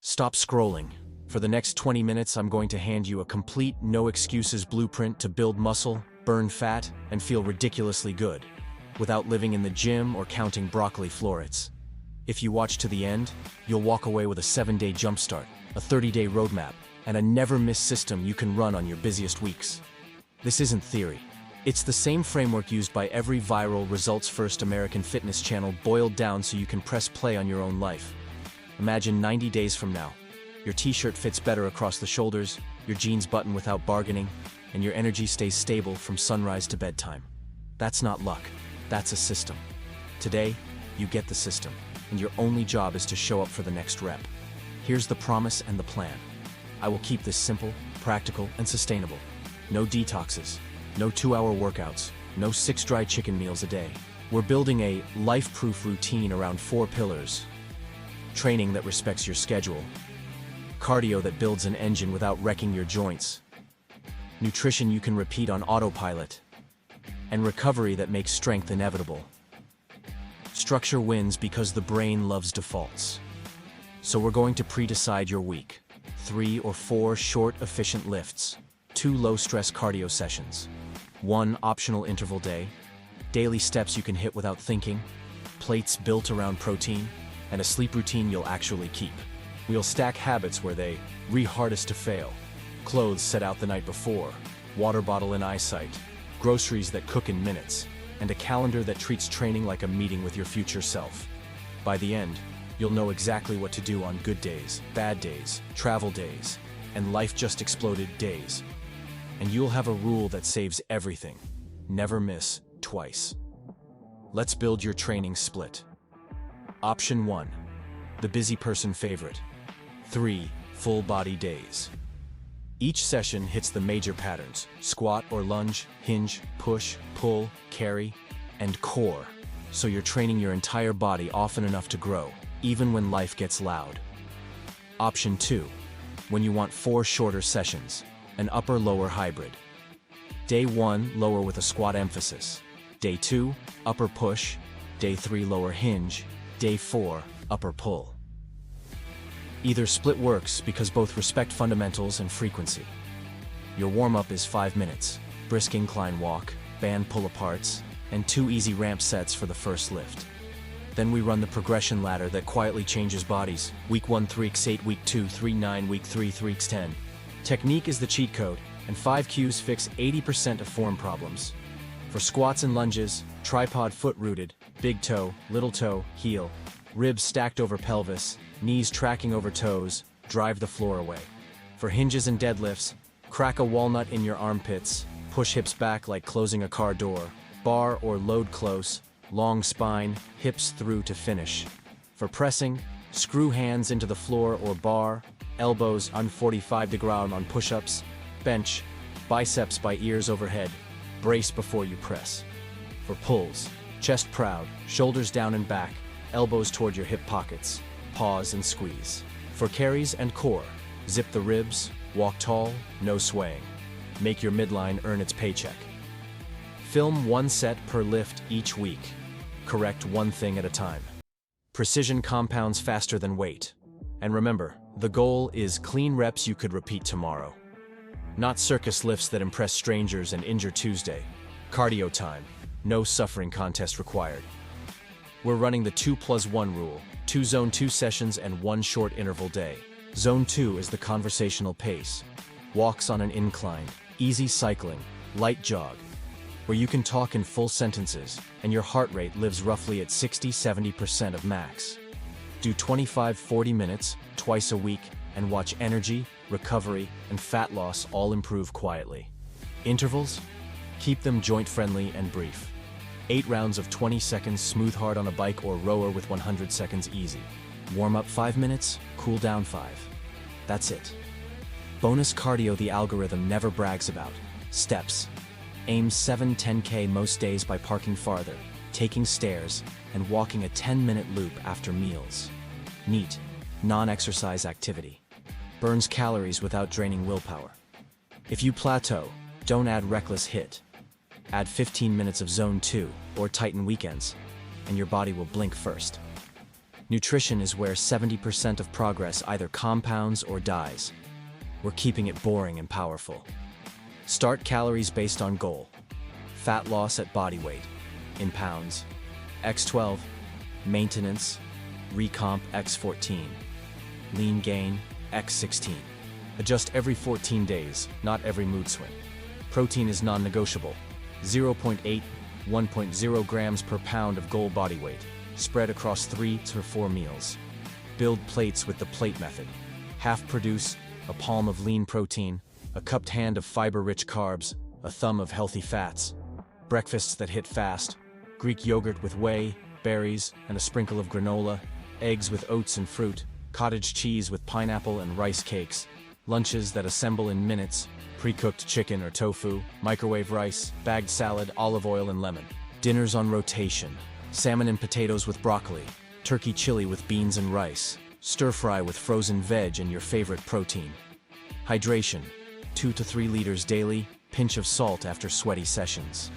Stop scrolling. For the next 20 minutes, I'm going to hand you a complete, no-excuses blueprint to build muscle, burn fat, and feel ridiculously good, without living in the gym or counting broccoli florets. If you watch to the end, you'll walk away with a 7-day jumpstart, a 30-day roadmap, and a never-miss system you can run on your busiest weeks. This isn't theory. It's the same framework used by every viral, results-first American fitness channel boiled down so you can press play on your own life. Imagine 90 days from now. Your t-shirt fits better across the shoulders, your jeans button without bargaining, and your energy stays stable from sunrise to bedtime. That's not luck. That's a system. Today, you get the system, and your only job is to show up for the next rep. Here's the promise and the plan. I will keep this simple, practical, and sustainable. No detoxes, no 2-hour workouts, no 6 dry chicken meals a day. We're building a life-proof routine around 4 pillars. Training that respects your schedule. Cardio that builds an engine without wrecking your joints. Nutrition you can repeat on autopilot. And recovery that makes strength inevitable. Structure wins because the brain loves defaults. So we're going to pre-decide your week. 3 or 4 short, efficient lifts. 2 low-stress cardio sessions. 1 optional interval day. Daily steps you can hit without thinking. Plates built around protein. And a sleep routine you'll actually keep. We'll stack habits where they re-hardest to fail. Clothes set out the night before. Water bottle in eyesight. Groceries that cook in minutes. And a calendar that treats training like a meeting with your future self. By the end, you'll know exactly what to do on good days, bad days, travel days, and life just exploded days. And you'll have a rule that saves everything. Never miss twice. Let's build your training split. Option 1. The busy person favorite. 3 full body days. Each session hits the major patterns: squat or lunge, hinge, push, pull, carry, and core. So you're training your entire body often enough to grow, even when life gets loud. Option 2. When you want 4 shorter sessions, an upper-lower hybrid. Day 1, lower with a squat emphasis. Day 2, upper push. Day 3, lower hinge. Day 4, upper pull. Either split works because both respect fundamentals and frequency. Your warm-up is 5 minutes, brisk incline walk, band pull-aparts, and 2 easy ramp sets for the first lift. Then we run the progression ladder that quietly changes bodies. Week 1 3x8, week 2 3x9, week 3 3x10. Technique is the cheat code, and 5 cues fix 80% of form problems. For squats and lunges, tripod foot rooted, big toe, little toe, heel, ribs stacked over pelvis, knees tracking over toes, drive the floor away. For hinges and deadlifts, crack a walnut in your armpits, push hips back like closing a car door, bar or load close, long spine, hips through to finish. For pressing, screw hands into the floor or bar, elbows on 45 degree on push-ups, bench, biceps by ears overhead, brace before you press. For pulls, chest proud, shoulders down and back, elbows toward your hip pockets, pause and squeeze. For carries and core, zip the ribs, walk tall, no swaying. Make your midline earn its paycheck. Film 1 set per lift each week. Correct 1 thing at a time. Precision compounds faster than weight. And remember, the goal is clean reps you could repeat tomorrow. Not circus lifts that impress strangers and injure Tuesday. Cardio time. No suffering contest required. We're running the 2+1 rule. 2 Zone 2 sessions and 1 short interval day. Zone 2 is the conversational pace. Walks on an incline, easy cycling, light jog, where you can talk in full sentences and your heart rate lives roughly at 60–70% of max. Do 25–40 minutes, twice a week, and watch energy, recovery, and fat loss all improve quietly. Intervals? Keep them joint-friendly and brief. 8 rounds of 20 seconds smooth hard on a bike or rower with 100 seconds easy. Warm up 5 minutes, cool down 5. That's it. Bonus cardio the algorithm never brags about. Steps. Aim 7–10K most days by parking farther, taking stairs, and walking a 10-minute loop after meals. Neat, non-exercise activity. Burns calories without draining willpower. If you plateau, don't add reckless hit. Add 15 minutes of Zone 2 or Titan weekends, and your body will blink first. Nutrition is where 70% of progress either compounds or dies. We're keeping it boring and powerful. Start calories based on goal. Fat loss at body weight, in pounds. X12, maintenance, recomp X14. Lean gain, X16. Adjust every 14 days, not every mood swing. Protein is non-negotiable. 0.8, 1.0 grams per pound of goal body weight, spread across 3 to 4 meals. Build plates with the plate method. Half produce, a palm of lean protein, a cupped hand of fiber-rich carbs, a thumb of healthy fats. Breakfasts that hit fast, Greek yogurt with whey, berries, and a sprinkle of granola, eggs with oats and fruit, cottage cheese with pineapple and rice cakes, lunches that assemble in minutes, pre-cooked chicken or tofu, microwave rice, bagged salad, olive oil and lemon. Dinners on rotation, salmon and potatoes with broccoli, turkey chili with beans and rice, stir-fry with frozen veg and your favorite protein. Hydration, 2 to 3 liters daily, pinch of salt after sweaty sessions.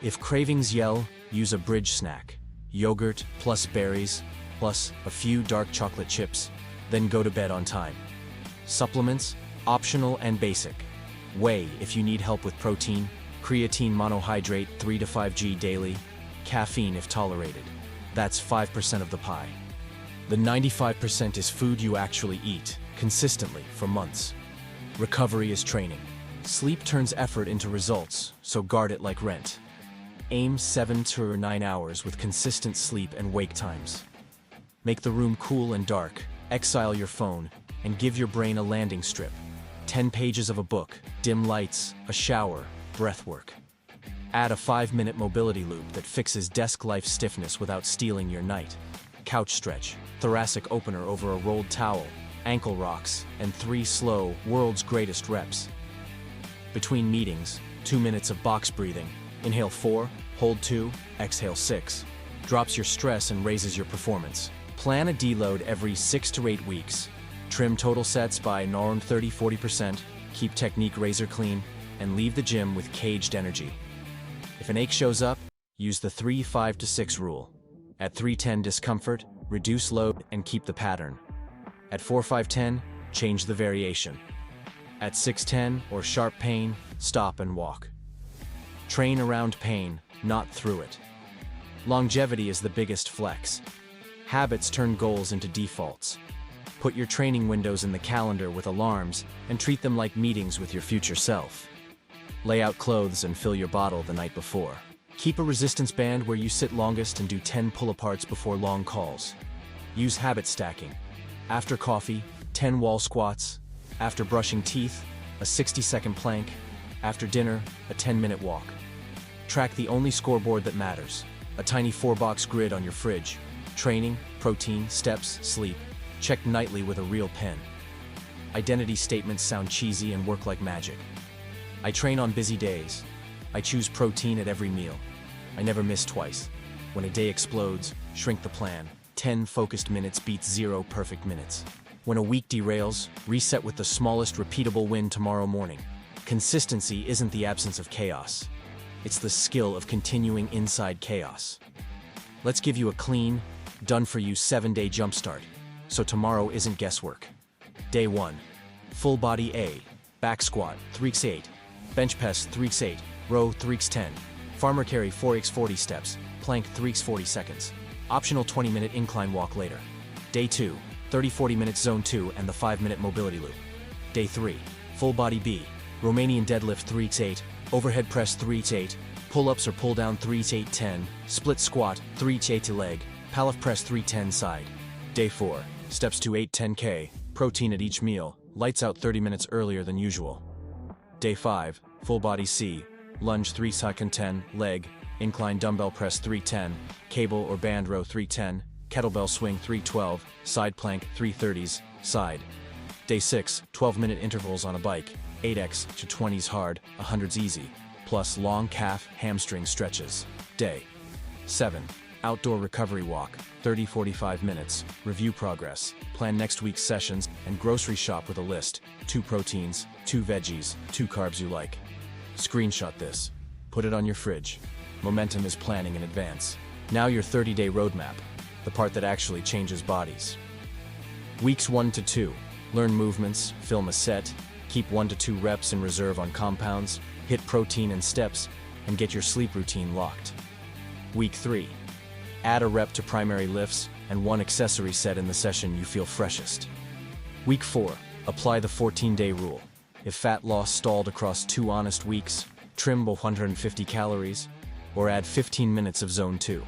If cravings yell, use a bridge snack. Yogurt plus berries, plus a few dark chocolate chips, then go to bed on time. Supplements, optional and basic. Whey if you need help with protein, creatine monohydrate 3 to 5g daily, caffeine if tolerated. That's 5% of the pie. The 95% is food you actually eat, consistently, for months. Recovery is training. Sleep turns effort into results, so guard it like rent. Aim 7 to 9 hours with consistent sleep and wake times. Make the room cool and dark, exile your phone, and give your brain a landing strip. 10 pages of a book, dim lights, a shower, breath work. Add a 5-minute mobility loop that fixes desk life stiffness without stealing your night. Couch stretch, thoracic opener over a rolled towel, ankle rocks, and 3 slow, world's greatest reps. Between meetings, 2 minutes of box breathing. Inhale 4, hold 2, exhale 6. Drops your stress and raises your performance. Plan a deload every 6 to 8 weeks. Trim total sets by norm 30-40%, keep technique razor clean, and leave the gym with caged energy. If an ache shows up, use the 3-5-6 rule. At 3-10 discomfort, reduce load and keep the pattern. At 4-5-10, change the variation. At 6-10 or sharp pain, stop and walk. Train around pain, not through it. Longevity is the biggest flex. Habits turn goals into defaults. Put your training windows in the calendar with alarms and treat them like meetings with your future self. Lay out clothes and fill your bottle the night before. Keep a resistance band where you sit longest and do 10 pull-aparts before long calls. Use habit stacking. After coffee, 10 wall squats. After brushing teeth, a 60-second plank. After dinner, a 10-minute walk. Track the only scoreboard that matters. A tiny 4-box grid on your fridge. Training, protein, steps, sleep. Checked nightly with a real pen. Identity statements sound cheesy and work like magic. I train on busy days. I choose protein at every meal. I never miss twice. When a day explodes, shrink the plan. 10 focused minutes beats 0 perfect minutes. When a week derails, reset with the smallest repeatable win tomorrow morning. Consistency isn't the absence of chaos. It's the skill of continuing inside chaos. Let's give you a clean, done-for-you 7-day jumpstart, so tomorrow isn't guesswork. Day 1. Full body A. Back squat, 3x8. Bench press, 3x8. Row, 3x10. Farmer carry, 4x40 steps. Plank, 3x40 seconds. Optional 20-minute incline walk later. Day 2. 30-40 minutes zone 2 and the 5-minute mobility loop. Day 3. Full body B. Romanian deadlift, 3x8. Overhead press, 3x8. Pull-ups or pull-down, 3x8-10. Split squat, 3x8 to leg. Palaf press, 310 side. Day 4. Steps to 8-10K. Protein at each meal. Lights out 30 minutes earlier than usual. Day 5. Full body C. Lunge 3x10, leg. Incline dumbbell press 310. Cable or band row 310. Kettlebell swing 312. Side plank 330s. Side. Day 6. 12-minute intervals on a bike. 8x to 20s hard, 100s easy. Plus long calf, hamstring stretches. Day 7. Outdoor recovery walk, 30-45 minutes, review progress, plan next week's sessions, and grocery shop with a list. 2 proteins, 2 veggies, 2 carbs you like. Screenshot this. Put it on your fridge. Momentum is planning in advance. Now your 30-day roadmap. the part that actually changes bodies. Weeks 1 to 2. Learn movements, film a set, keep 1 to 2 reps in reserve on compounds, hit protein and steps, and get your sleep routine locked. Week 3. Add a rep to primary lifts and 1 accessory set in the session you feel freshest. Week 4. Apply the 14-day rule. If fat loss stalled across 2 honest weeks, trim 150 calories, or add 15 minutes of zone 2.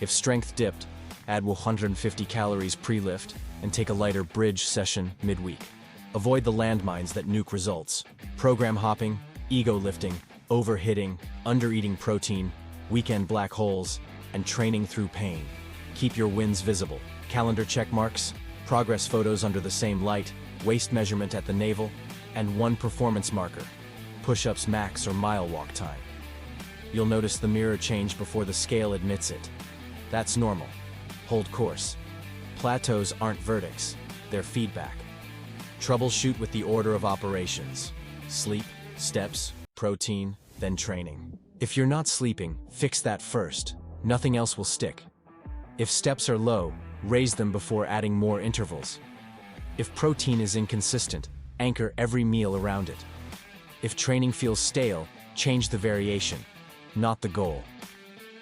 If strength dipped, add 150 calories pre-lift and take a lighter bridge session midweek. Avoid the landmines that nuke results. Program hopping, ego lifting, overhitting, undereating protein, weekend black holes, and training through pain. Keep your wins visible. Calendar check marks, progress photos under the same light, waist measurement at the navel, and 1 performance marker, push-ups max or mile walk time. You'll notice the mirror change before the scale admits it. That's normal. Hold course. Plateaus aren't verdicts, they're feedback. Troubleshoot with the order of operations. Sleep, steps, protein, then training. If you're not sleeping, fix that first. Nothing else will stick. If steps are low, raise them before adding more intervals. If protein is inconsistent, anchor every meal around it. If training feels stale, change the variation, not the goal.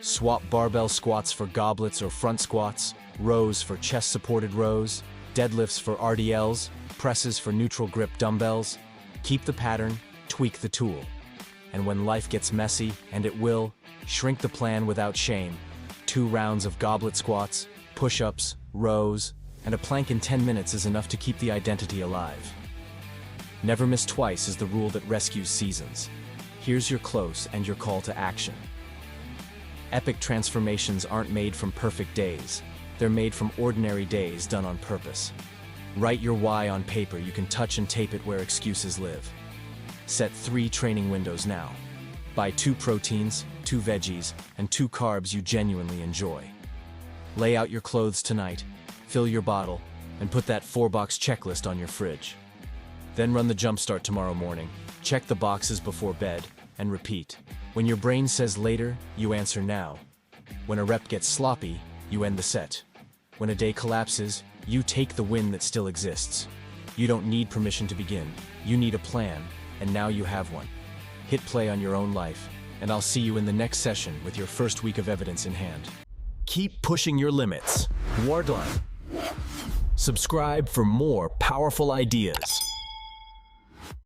Swap barbell squats for goblets or front squats, rows for chest-supported rows, deadlifts for RDLs, presses for neutral grip dumbbells. Keep the pattern, tweak the tool. And when life gets messy, and it will, shrink the plan without shame. 2 rounds of goblet squats, push-ups, rows, and a plank in 10 minutes is enough to keep the identity alive. Never miss twice is the rule that rescues seasons. Here's your close and your call to action. Epic transformations aren't made from perfect days. They're made from ordinary days done on purpose. Write your why on paper. You can touch and tape it where excuses live. Set 3 training windows now. Buy 2 proteins, 2 veggies, and 2 carbs you genuinely enjoy. Lay out your clothes tonight, fill your bottle, and put that 4-box checklist on your fridge. Then run the Jumpstart tomorrow morning, check the boxes before bed, and repeat. When your brain says later, you answer now. When a rep gets sloppy, you end the set. When a day collapses, you take the win that still exists. You don't need permission to begin. You need a plan, and now you have one. Hit play on your own life, and I'll see you in the next session with your first week of evidence in hand. Keep pushing your limits. Wardline. Subscribe for more powerful ideas.